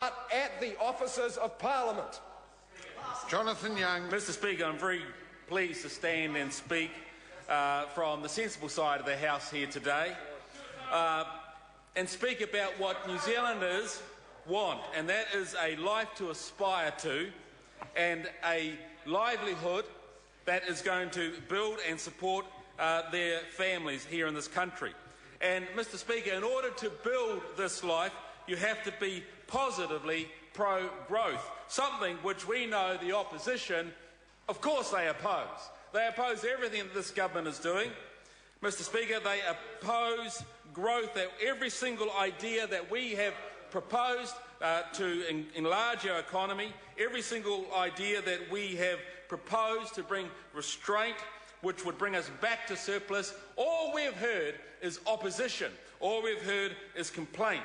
at the offices of Parliament. Jonathan Young. Mr Speaker, I'm very pleased to stand and speak from the sensible side of the House here today and speak about what New Zealanders want, and that is a life to aspire to and a livelihood that is going to build and support their families here in this country. And, Mr Speaker, in order to build this life, you have to be positively pro-growth, something which we know the opposition, of course, they oppose. They oppose everything that this government is doing. Mr Speaker, they oppose growth, that every single idea that we have proposed to enlarge our economy, every single idea that we have proposed to bring restraint, which would bring us back to surplus, all we've heard is opposition. All we've heard is complaint.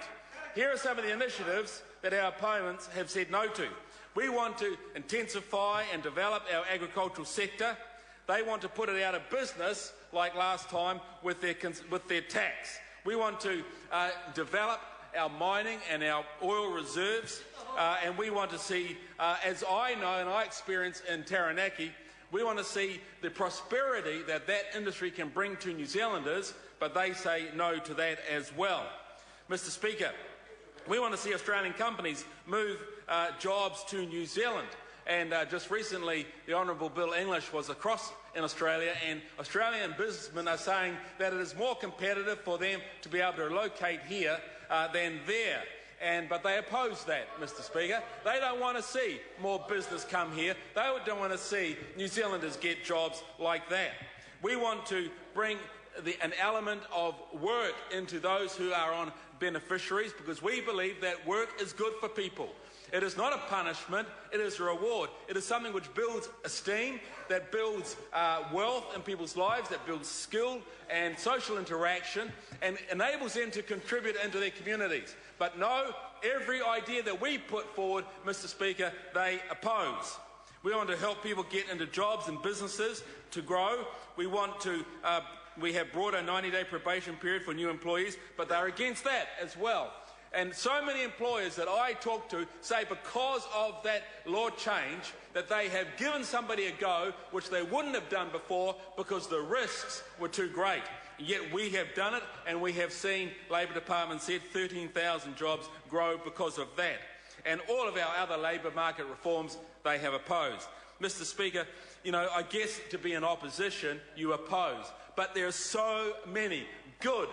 Here are some of the initiatives that our opponents have said no to. We want to intensify and develop our agricultural sector. They want to put it out of business like last time with their tax. We want to develop our mining and our oil reserves, and we want to see, as I know and I experience in Taranaki, we want to see the prosperity that that industry can bring to New Zealanders, but they say no to that as well. Mr Speaker, we want to see Australian companies move jobs to New Zealand. And just recently, the Honourable Bill English was across in Australia, and Australian businessmen are saying that it is more competitive for them to be able to locate here than there. But they oppose that, Mr Speaker. They don't want to see more business come here. They don't want to see New Zealanders get jobs like that. We want to bring an element of work into those who are on beneficiaries, because we believe that work is good for people. It is not a punishment, it is a reward. It is something which builds esteem, that builds wealth in people's lives, that builds skill and social interaction, and enables them to contribute into their communities. But no, every idea that we put forward, Mr Speaker, they oppose. We want to help people get into jobs and businesses to grow. We want to we have brought a 90-day probation period for new employees, but they're against that as well. And so many employers that I talk to say because of that law change that they have given somebody a go which they wouldn't have done before because the risks were too great. Yet we have done it, and we have seen, Labor Department said, 13,000 jobs grow because of that. And all of our other labour market reforms they have opposed. Mr Speaker, you know, I guess to be in opposition you oppose, but there are so many good,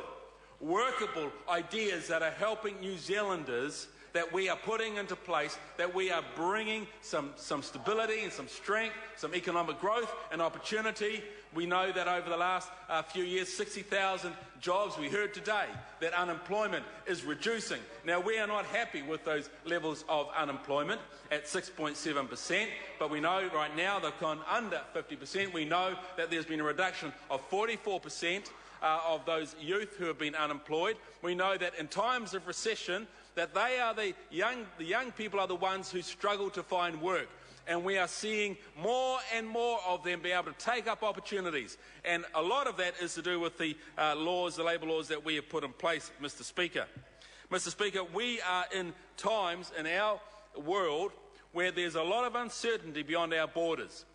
workable ideas that are helping New Zealanders that we are putting into place, that we are bringing some stability and some strength, some economic growth and opportunity. We know that over the last few years, 60,000 jobs. We heard today that unemployment is reducing. Now, we are not happy with those levels of unemployment at 6.7%, but we know right now they've gone under 50%. We know that there's been a reduction of 44% of those youth who have been unemployed. We know that in times of recession, that they are the young people are the ones who struggle to find work. And we are seeing more and more of them be able to take up opportunities. And a lot of that is to do with the laws, the labour laws that we have put in place, Mr Speaker. Mr Speaker, we are in times in our world where there's a lot of uncertainty beyond our borders.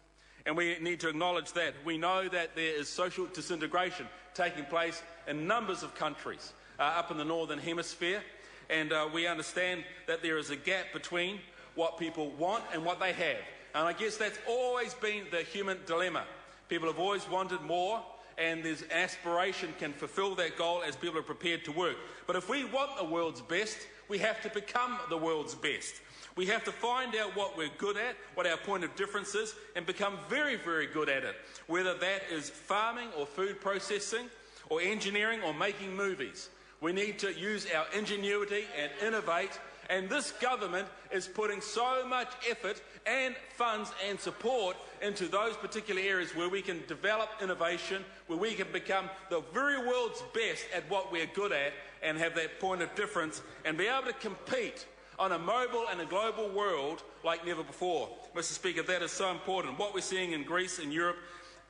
And we need to acknowledge that. We know that there is social disintegration taking place in numbers of countries up in the Northern Hemisphere. And we understand that there is a gap between what people want and what they have. And I guess that's always been the human dilemma. People have always wanted more, and there's aspiration can fulfil that goal as people are prepared to work. But if we want the world's best, we have to become the world's best. We have to find out what we're good at, what our point of difference is, and become very, very good at it, whether that is farming or food processing or engineering or making movies. We need to use our ingenuity and innovate, and this government is putting so much effort and funds and support into those particular areas where we can develop innovation, where we can become the very world's best at what we're good at and have that point of difference and be able to compete on a mobile and a global world like never before. Mr Speaker, that is so important. What we're seeing in Greece and Europe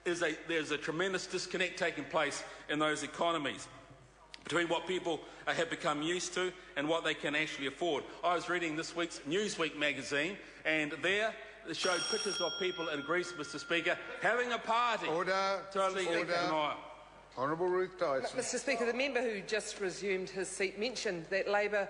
is there's a tremendous disconnect taking place in those economies. between what people have become used to and what they can actually afford. I was reading this week's Newsweek magazine, and there it showed pictures of people in Greece, Mr Speaker, having a party. Order. Totally in denial. Honourable Ruth Dyson. Mr Speaker, the member who just resumed his seat mentioned that Labor